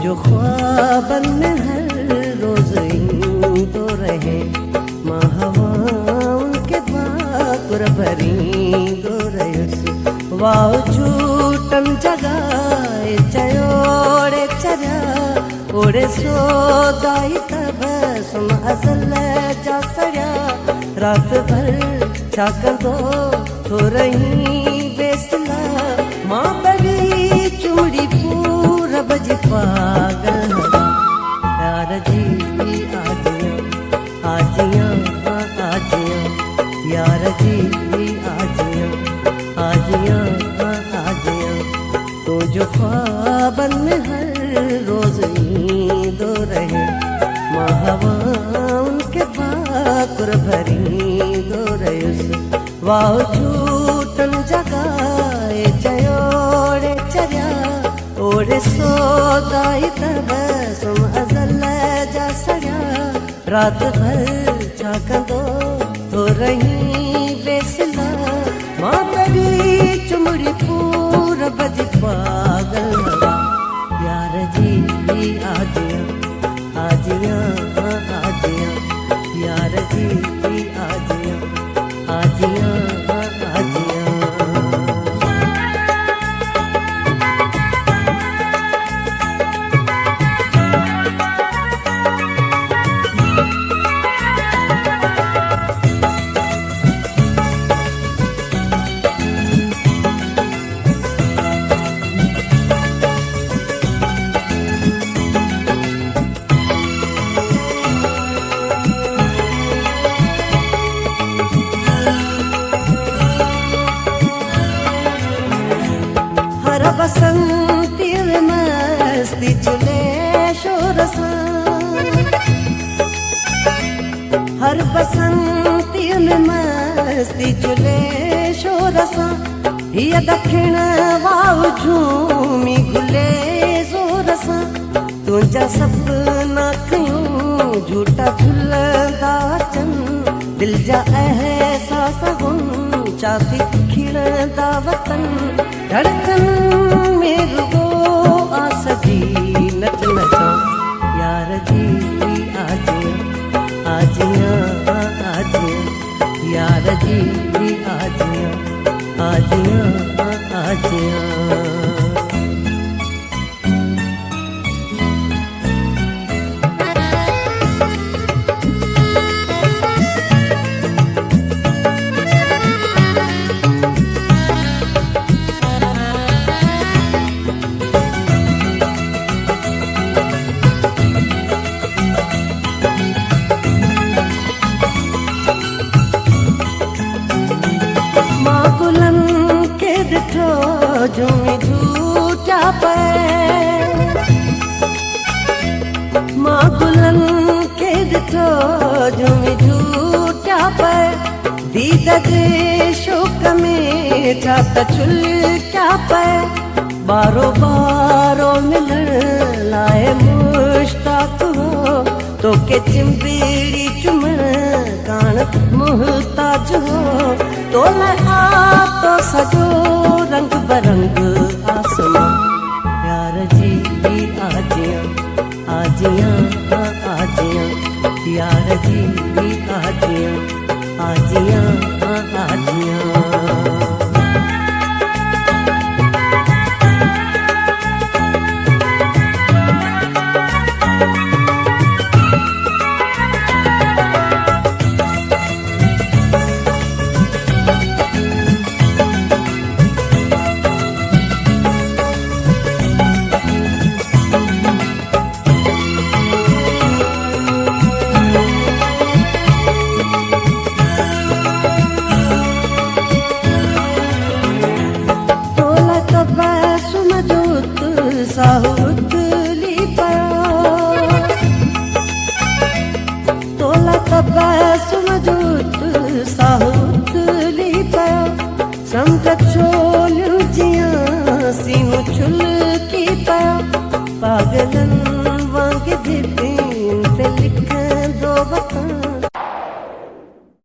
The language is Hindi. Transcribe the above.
जो ख्वाबन में हर रोज तो रहे माँ हवा उनके बाकुर भरी दो रयुस वाव झूठन जगाए चयोड़े चरा ओड़े सोदाई तब सुन असल जा सड़िया रात भर छाकन तो रही बेसला माँ बड़ी चूड़ी पूरा बज पागल यार जी आजिया आजिया यार जी आजिया तो जो ख्वाबन में हर रोज दो रहे माँ हवा उनके बाकुर भरी दो रहे वाह झूठन जगाए चयोड़े चरिया ओड़े सोदाई तब सुम अजल जा सड़िया रात भर छाकंदो तो रही बेसला माँ बड़ी चुमड़ी पूरा बज पागल यार जी आजिया आजिया आजिया यार जी आजिया आजिया आजिया बसंती मस्ती चुले शोर हर बसंती मस्ती चुले शोर ये दक्षिण वाव झूमी गुले जोर तुझा सपना कयूं झूठा झुलदा चन दिल जा एहसास गुन चाती खिड़दा वतन धड़कन में रुगो आस जी नच नचा यार जी आजिया आजिया आजिया यार जी आजिया आजिया आजिया झूमी झूठा पे माँ गुलन के दिठो झूमी झूठा पे दीद जे शोक में छाता छुल क्या पे बारो बारो मिलन लाए मुश्ताक हो तो के चिंबीड़ी चुमन कान मुहताज हो तो मैं आप तो सजो रंग बरंग आसमां यार जी आजिया आजिया आजिया यार जी आजिया आजिया आजिया साहुतली पाया तोला तब्बा सुमजूत साहुतली पाया समझ छोलू जिया सीनू छुल की पाया पागलन वांग दिल ते लिख दो वतन